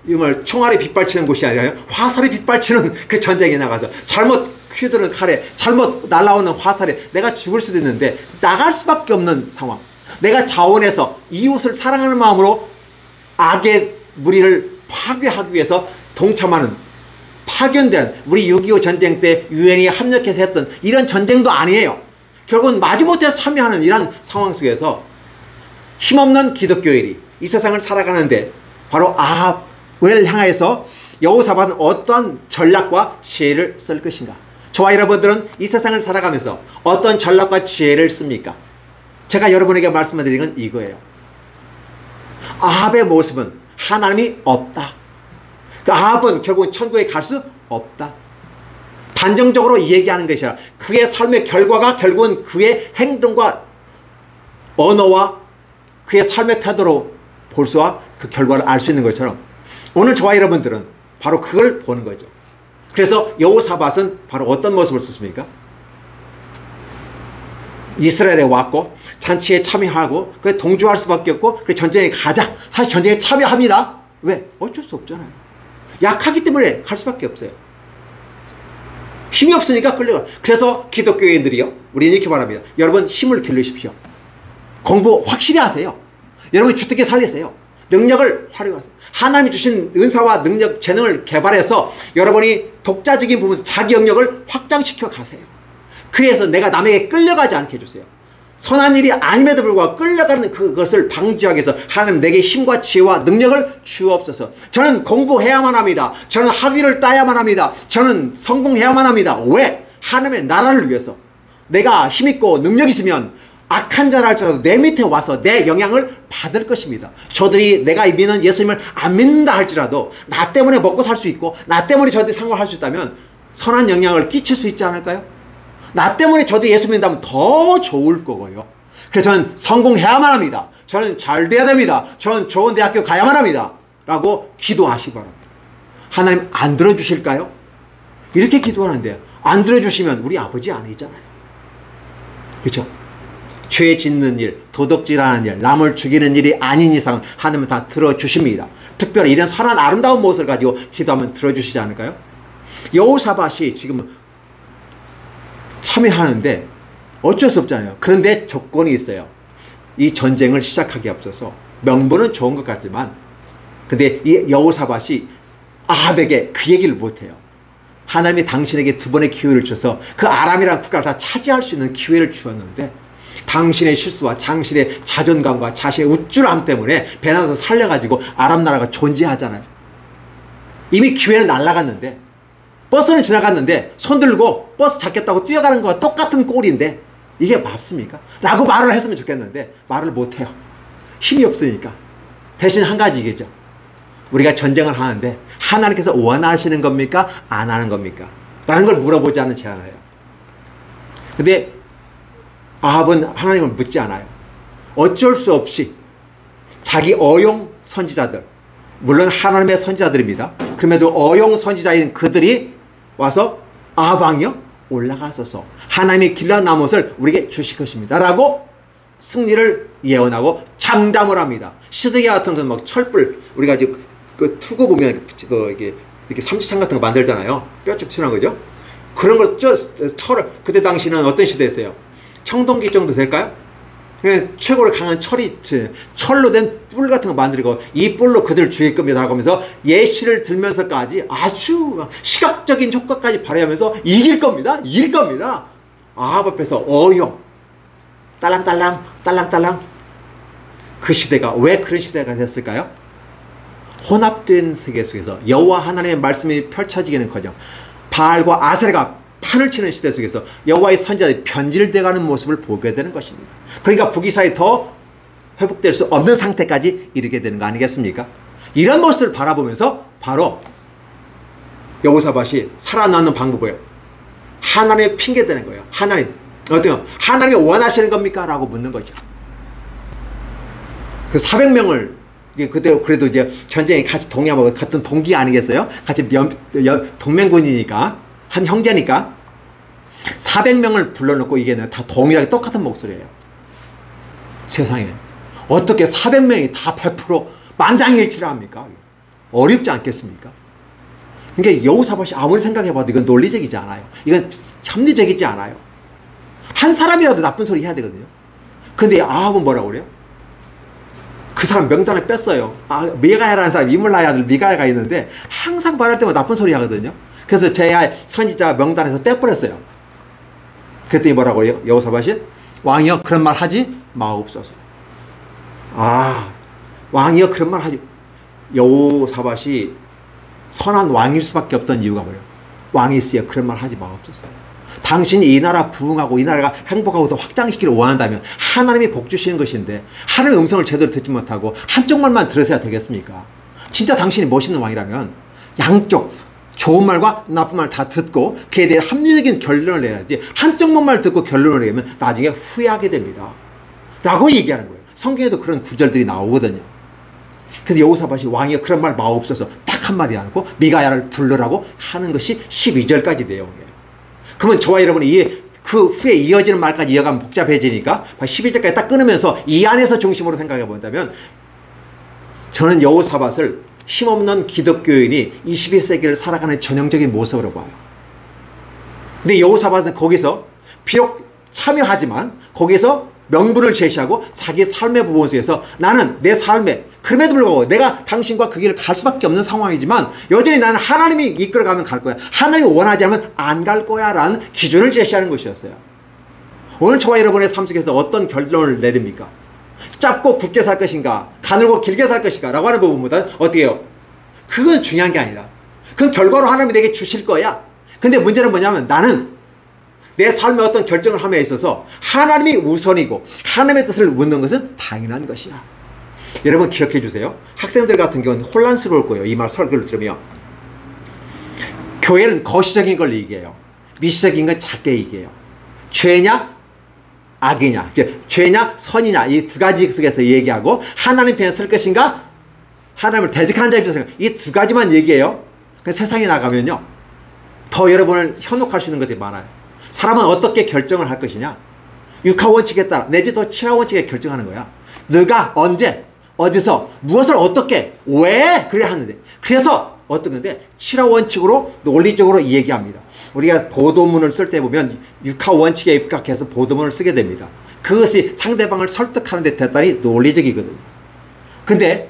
정말 총알이 빗발치는 곳이 아니라 화살이 빗발치는 그 전쟁에 나가서 잘못 휘두르는 칼에 잘못 날아오는 화살에 내가 죽을 수도 있는데 나갈 수밖에 없는 상황. 내가 자원해서 이웃을 사랑하는 마음으로 악의 무리를 파괴하기 위해서 동참하는 파견된 우리 6.25 전쟁 때 유엔이 합력해서 했던 이런 전쟁도 아니에요. 결국은 마지못해서 참여하는 이런 상황 속에서 힘없는 기독교인이 이 세상을 살아가는데 바로 아합을 향해서 여호사밧은 어떤 전략과 지혜를 쓸 것인가? 저와 여러분들은 이 세상을 살아가면서 어떤 전략과 지혜를 씁니까? 제가 여러분에게 말씀드리는 건 이거예요. 아합의 모습은 하나님이 없다. 그 아합은 결국은 천국에 갈 수 없다. 단정적으로 얘기하는 것이 아니라 그의 삶의 결과가 결국은 그의 행동과 언어와 그의 삶의 태도로 볼 수와 그 결과를 알 수 있는 것처럼 오늘 저와 여러분들은 바로 그걸 보는 거죠. 그래서 여호사밧은 바로 어떤 모습을 썼습니까? 이스라엘에 왔고 잔치에 참여하고 그 동조할 수밖에 없고 그 전쟁에 가자. 사실 전쟁에 참여합니다. 왜? 어쩔 수 없잖아요. 약하기 때문에 갈 수밖에 없어요. 힘이 없으니까 끌려가. 그래서 기독교인들이요, 우리는 이렇게 말합니다. 여러분 힘을 기르십시오. 공부 확실히 하세요. 여러분 주특기 살리세요. 능력을 활용하세요. 하나님이 주신 은사와 능력, 재능을 개발해서 여러분이 독자적인 부분에서 자기 영역을 확장시켜 가세요. 그래서 내가 남에게 끌려가지 않게 해주세요. 선한 일이 아님에도 불구하고 끌려가는 그것을 방지하기 위해서 하나님 내게 힘과 지혜와 능력을 주옵소서. 저는 공부해야만 합니다. 저는 학위를 따야만 합니다. 저는 성공해야만 합니다. 왜? 하나님의 나라를 위해서. 내가 힘있고 능력 있으면 악한 자라 할지라도 내 밑에 와서 내 영향을 받을 것입니다. 저들이 내가 믿는 예수님을 안 믿는다 할지라도 나 때문에 먹고 살 수 있고 나 때문에 저들이 생활할 수 있다면 선한 영향을 끼칠 수 있지 않을까요? 나 때문에 저도 예수 믿는다면 더 좋을 거고요. 그래서 저는 성공해야만 합니다. 저는 잘 돼야 됩니다. 저는 좋은 대학교 가야만 합니다. 라고 기도하시기 바랍니다. 하나님 안 들어주실까요? 이렇게 기도하는데 안 들어주시면 우리 아버지 아니잖아요. 그렇죠? 죄 짓는 일, 도둑질하는 일, 남을 죽이는 일이 아닌 이상은 하나님은 다 들어주십니다. 특별히 이런 선한 아름다운 모습을 가지고 기도하면 들어주시지 않을까요? 여호사밧이 지금 참여하는데 어쩔 수 없잖아요. 그런데 조건이 있어요. 이 전쟁을 시작하기 앞서서 명분은 좋은 것 같지만 근데 이 여호사밧이 아합에게 그 얘기를 못해요. 하나님이 당신에게 두 번의 기회를 줘서 그 아람이라는 국가를 다 차지할 수 있는 기회를 주었는데 당신의 실수와 당신의 자존감과 자신의 우쭐함 때문에 베나도 살려가지고 아람 나라가 존재하잖아요. 이미 기회는 날아갔는데 버스는 지나갔는데 손 들고 버스 잡겠다고 뛰어가는 거와 똑같은 꼴인데 이게 맞습니까? 라고 말을 했으면 좋겠는데 말을 못해요. 힘이 없으니까. 대신 한 가지겠죠. 우리가 전쟁을 하는데 하나님께서 원하시는 겁니까? 안 하는 겁니까? 라는 걸 물어보지 않는 제안을 해요. 근데 아합은 하나님을 묻지 않아요. 어쩔 수 없이 자기 어용 선지자들, 물론 하나님의 선지자들입니다. 그럼에도 어용 선지자인 그들이 와서 아합 왕이요 올라가소서 하나님이 길러 나못을 우리에게 주실 것입니다 라고 승리를 예언하고 장담을 합니다. 시드기야 같은 건 막 철불 우리가 이제 그 투구 보면 이렇게 삼지창 같은 거 만들잖아요. 뼈쭉 튀어나온 거죠. 그런 걸 철을 그때 당시는 어떤 시대였어요? 청동기 정도 될까요? 최고로 강한 철로 된 뿔 같은 거 만들고 이 뿔로 그들 죽일 겁니다 라고 하면서 예시를 들면서까지 아주 시각적인 효과까지 발휘하면서 이길 겁니다. 아합 앞에서 어용 딸랑딸랑 딸랑딸랑. 그 시대가 왜 그런 시대가 됐을까요? 혼합된 세계 속에서 여호와 하나님의 말씀이 펼쳐지기는커녕 바알과 아세라가 판을 치는 시대 속에서 여호와의 선지자들이 변질돼가는 모습을 보게 되는 것입니다. 그러니까 북이스라엘이 더 회복될 수 없는 상태까지 이르게 되는 거 아니겠습니까? 이런 모습을 바라보면서 바로 여호사밧이 살아나는 방법이에요. 하나님의 핑계대는 거예요. 하나님이 원하시는 겁니까? 라고 묻는 거죠. 그 400명을 그때 그래도 이제 전쟁에 같이 동의하고 같은 동기 아니겠어요? 같이 동맹군이니까, 한 형제니까 400명을 불러놓고 이게 다 동일하게 똑같은 목소리예요. 세상에 어떻게 400명이 다 100% 만장일치를 합니까? 어렵지 않겠습니까? 그러니까 여호사밧이 아무리 생각해봐도 이건 논리적이지 않아요. 이건 합리적이지 않아요. 한 사람이라도 나쁜 소리 해야 되거든요. 근데 아합은 뭐라고 그래요? 그 사람 명단을 뺐어요. 미가야라는 사람, 이물라의 아들 미가야가 있는데 항상 말할 때마다 나쁜 소리 하거든요. 그래서 제 선지자 명단에서 빼버렸어요. 그랬더니 뭐라고 해요? 여호사밧이 왕이여 그런 말 하지 마옵소서. 왕이여 그런 말 하지. 여호사밧이 선한 왕일 수밖에 없던 이유가 뭐예요? 왕이시여 그런 말 하지 마옵소서. 당신이 이 나라 부흥하고 이 나라가 행복하고 더 확장시키기를 원한다면 하나님이 복 주시는 것인데 하나님의 음성을 제대로 듣지 못하고 한쪽 말만 들으셔야 되겠습니까? 진짜 당신이 멋있는 왕이라면 양쪽 좋은 말과 나쁜 말 다 듣고 그에 대해 합리적인 결론을 내야지, 한쪽만 말 듣고 결론을 내면 나중에 후회하게 됩니다 라고 얘기하는 거예요. 성경에도 그런 구절들이 나오거든요. 그래서 여호사밧이 왕이여 그런 말 마옵소서 딱 한마디 안 하고 미가야를 불러라고 하는 것이 12절까지 내용이에요. 그러면 저와 여러분이 그 후에 이어지는 말까지 이어가면 복잡해지니까 12절까지 딱 끊으면서 이 안에서 중심으로 생각해 본다면, 저는 여호사밧을 힘없는 기독교인이 21세기를 살아가는 전형적인 모습으로 봐요. 근데 여호사밧은 거기서 비록 참여하지만 거기서 명분을 제시하고 자기 삶의 부분 속에서 나는 내 삶에, 그럼에도 불구하고 내가 당신과 그 길을 갈 수밖에 없는 상황이지만 여전히 나는 하나님이 이끌어가면 갈 거야, 하나님이 원하지 않으면 안 갈 거야 라는 기준을 제시하는 것이었어요. 오늘 저와 여러분의 삶 속에서 어떤 결론을 내립니까? 짧고 굵게 살 것인가, 가늘고 길게 살 것인가 라고 하는 부분보다는 어떻게 해요? 그건 중요한 게 아니라 그건 결과로 하나님이 내게 주실 거야. 근데 문제는 뭐냐면 나는 내 삶의 어떤 결정을 함에 있어서 하나님이 우선이고 하나님의 뜻을 묻는 것은 당연한 것이야. 여러분 기억해 주세요. 학생들 같은 경우는 혼란스러울 거예요. 이 말 설교를 들으면. 교회는 거시적인 걸 얘기해요. 미시적인 건 작게 얘기해요. 죄냐 악이냐, 죄냐 선이냐, 이 두 가지 속에서 얘기하고 하나님 편에 설 것인가 하나님을 대적하는 자의 입장에서 이 두 가지만 얘기해요. 세상에 나가면요 더 여러분을 현혹할 수 있는 것들이 많아요. 사람은 어떻게 결정을 할 것이냐, 육하 원칙에 따라 내지 더 칠하 원칙에 결정하는 거야. 너가 언제 어디서 무엇을 어떻게 왜 그래야 하는데, 그래서 어떤 건데 칠하 원칙으로 논리적으로 얘기합니다. 우리가 보도문을 쓸 때 보면 육하 원칙에 입각해서 보도문을 쓰게 됩니다. 그것이 상대방을 설득하는 데 대단히 논리적이거든요. 근데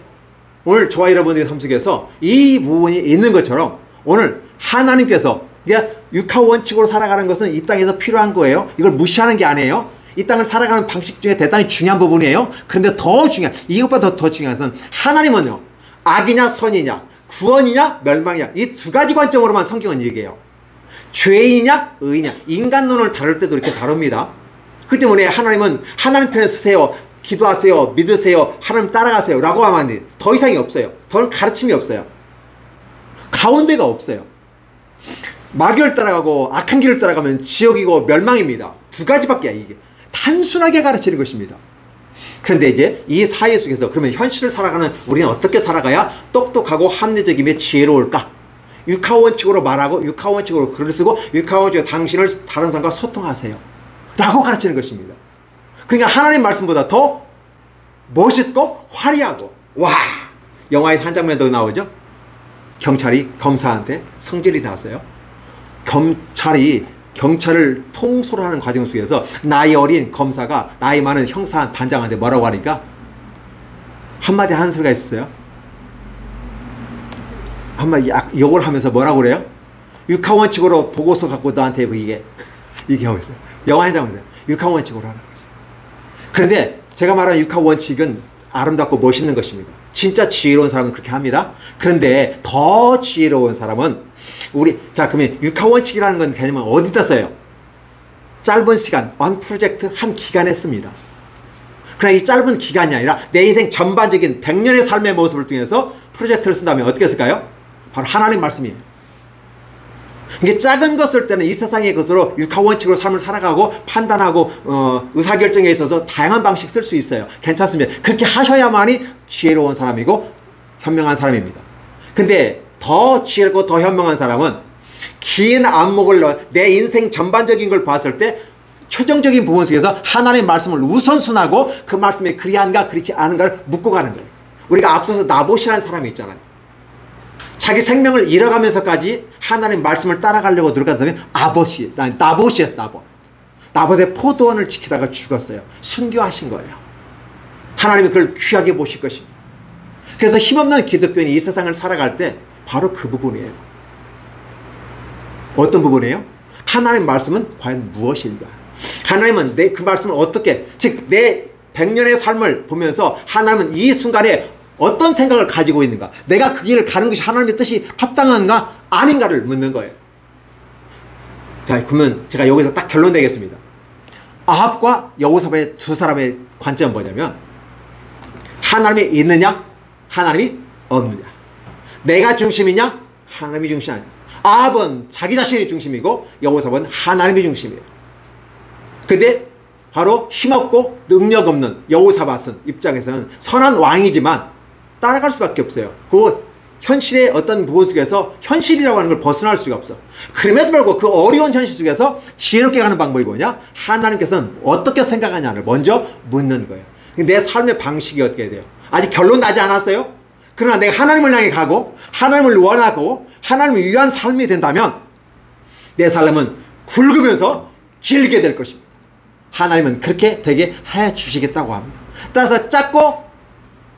오늘 저와 여러분의 삶 속에서 이 부분이 있는 것처럼 오늘 하나님께서 육하 원칙으로 살아가는 것은 이 땅에서 필요한 거예요. 이걸 무시하는 게 아니에요. 이 땅을 살아가는 방식 중에 대단히 중요한 부분이에요. 그런데 더 중요한, 이것보다 더 중요한 것은 하나님은요 악이냐 선이냐, 구원이냐 멸망이냐, 이 두 가지 관점으로만 성경은 얘기해요. 죄인이냐 의인이냐, 인간론을 다룰 때도 이렇게 다룹니다. 그렇기 때문에 하나님은 하나님 편에 서세요, 기도하세요, 믿으세요, 하나님 따라가세요 라고 하면 더 이상이 없어요. 더 가르침이 없어요. 가운데가 없어요. 마귀를 따라가고 악한 길을 따라가면 지옥이고 멸망입니다. 두 가지밖에 이게 단순하게 가르치는 것입니다. 그런데 이제 이 사회 속에서 그러면 현실을 살아가는 우리는 어떻게 살아가야 똑똑하고 합리적이며 지혜로울까? 육하 원칙으로 말하고 육하 원칙으로 글을 쓰고 육하 원칙으로 당신을 다른 사람과 소통하세요 라고 가르치는 것입니다. 그러니까 하나님 말씀보다 더 멋있고 화려하고, 와, 영화에서 한 장면도 나오죠. 경찰이 검사한테 성질이 났어요. 검찰이 경찰을 통솔을 하는 과정 속에서 나이 어린 검사가 나이 많은 형사 반장한테 뭐라고 하니까 한마디 하는 소리가 있었어요. 한마디 욕을 하면서 뭐라고 그래요? 육하 원칙으로 보고서 갖고 너한테 이게 하고 있어요. 영화 한 장면에서 육하 원칙으로 하는 거죠. 그런데 제가 말하는 육하 원칙은 아름답고 멋있는 것입니다. 진짜 지혜로운 사람은 그렇게 합니다. 그런데 더 지혜로운 사람은 그러면 육하 원칙이라는 건 개념은 어디다 써요? 짧은 시간, 한 프로젝트 한 기간에 씁니다. 그러나 이 짧은 기간이 아니라 내 인생 전반적인 100년의 삶의 모습을 통해서 프로젝트를 쓴다면 어떻게 쓸까요? 바로 하나님 말씀이에요. 이게 작은 것을 때는 이 세상의 것으로 육하원칙으로 삶을 살아가고 판단하고 의사결정에 있어서 다양한 방식 쓸 수 있어요. 괜찮습니다. 그렇게 하셔야만이 지혜로운 사람이고 현명한 사람입니다. 근데 더 지혜롭고 더 현명한 사람은 긴 안목을 내 인생 전반적인 걸 봤을 때 최종적인 부분 속에서 하나님의 말씀을 우선순하고 그 말씀이 그리한가 그렇지 않은가를 묻고 가는 거예요. 우리가 앞서서 나봇이라는 사람이 있잖아요. 자기 생명을 잃어가면서까지 하나님의 말씀을 따라가려고 노력한 사람이 나봇이었어요. 나봇의 포도원을 지키다가 죽었어요. 순교하신 거예요. 하나님이 그걸 귀하게 보실 것입니다. 그래서 힘없는 기독교인이 이 세상을 살아갈 때 바로 그 부분이에요. 어떤 부분이에요? 하나님의 말씀은 과연 무엇인가? 하나님은 그 말씀을 어떻게, 즉 내 100년의 삶을 보면서 하나님은 이 순간에 어떤 생각을 가지고 있는가? 내가 그 길을 가는 것이 하나님의 뜻이 합당한가 아닌가를 묻는 거예요. 자, 그러면 제가 여기서 딱 결론 내겠습니다. 아합과 여호사밧의 두 사람의 관점은 뭐냐면 하나님이 있느냐 하나님이 없느냐. 내가 중심이냐 하나님이 중심이 아니냐. 아합은 자기 자신이 중심이고 여호사밧은 하나님이 중심이에요. 근데 바로 힘없고 능력 없는 여호사밧은 입장에서는 선한 왕이지만 따라갈 수밖에 없어요. 그 현실의 어떤 부분 속에서 현실이라고 하는 걸 벗어날 수가 없어. 그럼에도 불구하고 그 어려운 현실 속에서 지혜롭게 가는 방법이 뭐냐? 하나님께서는 어떻게 생각하냐를 먼저 묻는 거예요. 내 삶의 방식이 어떻게 돼요? 아직 결론 나지 않았어요? 그러나 내가 하나님을 향해 가고 하나님을 원하고 하나님을 위한 삶이 된다면 내 삶은 굵으면서 길게 될 것입니다. 하나님은 그렇게 되게 해주시겠다고 합니다. 따라서 짧고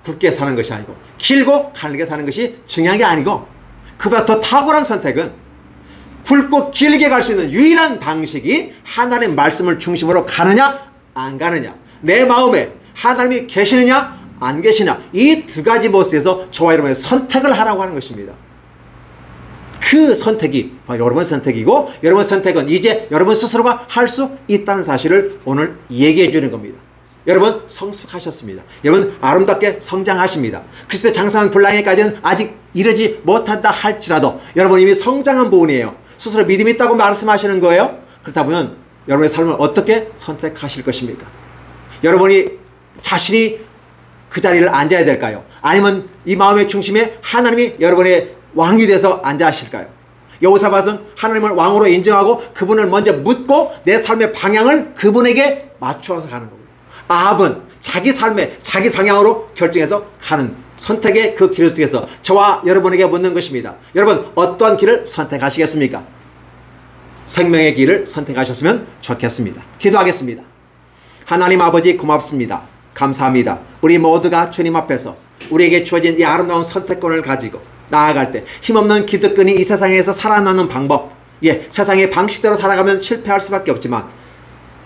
굵게 사는 것이 아니고 길고 가늘게 사는 것이 중요한 게 아니고 그보다 더 탁월한 선택은 굵고 길게 갈 수 있는 유일한 방식이 하나님의 말씀을 중심으로 가느냐 안 가느냐, 내 마음에 하나님이 계시느냐 안 계시냐, 이 두 가지 모습에서 저와 여러분의 선택을 하라고 하는 것입니다. 그 선택이 바로 여러분 선택이고 여러분 선택은 이제 여러분 스스로가 할 수 있다는 사실을 오늘 얘기해 주는 겁니다. 여러분 성숙하셨습니다. 여러분 아름답게 성장하십니다. 그리스도의 장성한 분량에까지는 아직 이르지 못한다 할지라도 여러분 이미 성장한 부분이에요. 스스로 믿음이 있다고 말씀하시는 거예요. 그렇다 보면 여러분의 삶을 어떻게 선택하실 것입니까? 여러분이 자신이 그 자리를 앉아야 될까요? 아니면 이 마음의 중심에 하나님이 여러분의 왕이 돼서 앉아 하실까요? 여호사밧은 하나님을 왕으로 인정하고 그분을 먼저 묻고 내 삶의 방향을 그분에게 맞추어서 가는 겁니다. 아합은 자기 삶의 자기 방향으로 결정해서 가는 선택의 그 길 속에서 저와 여러분에게 묻는 것입니다. 여러분 어떠한 길을 선택하시겠습니까? 생명의 길을 선택하셨으면 좋겠습니다. 기도하겠습니다. 하나님 아버지 고맙습니다. 감사합니다. 우리 모두가 주님 앞에서 우리에게 주어진 이 아름다운 선택권을 가지고 나아갈 때 힘없는 기득권이 이 세상에서 살아나는 방법, 세상의 방식대로 살아가면 실패할 수밖에 없지만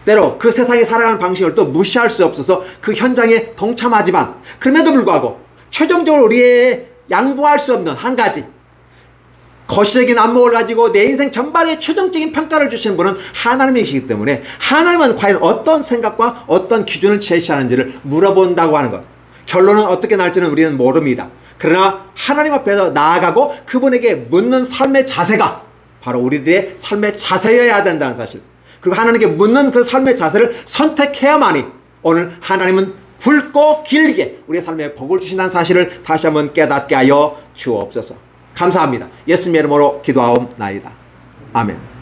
때로 그 세상에 살아가는 방식을 또 무시할 수 없어서 그 현장에 동참하지만 그럼에도 불구하고 최종적으로 우리의 양보할 수 없는 한 가지 거시적인 안목을 가지고 내 인생 전반에 최종적인 평가를 주시는 분은 하나님이시기 때문에 하나님은 과연 어떤 생각과 어떤 기준을 제시하는지를 물어본다고 하는 것, 결론은 어떻게 날지는 우리는 모릅니다. 그러나 하나님 앞에서 나아가고 그분에게 묻는 삶의 자세가 바로 우리들의 삶의 자세여야 된다는 사실, 그리고 하나님께 묻는 그 삶의 자세를 선택해야만이 오늘 하나님은 굵고 길게 우리의 삶에 복을 주신다는 사실을 다시 한번 깨닫게 하여 주옵소서. 감사합니다. 예수님의 이름으로 기도하옵나이다. 아멘.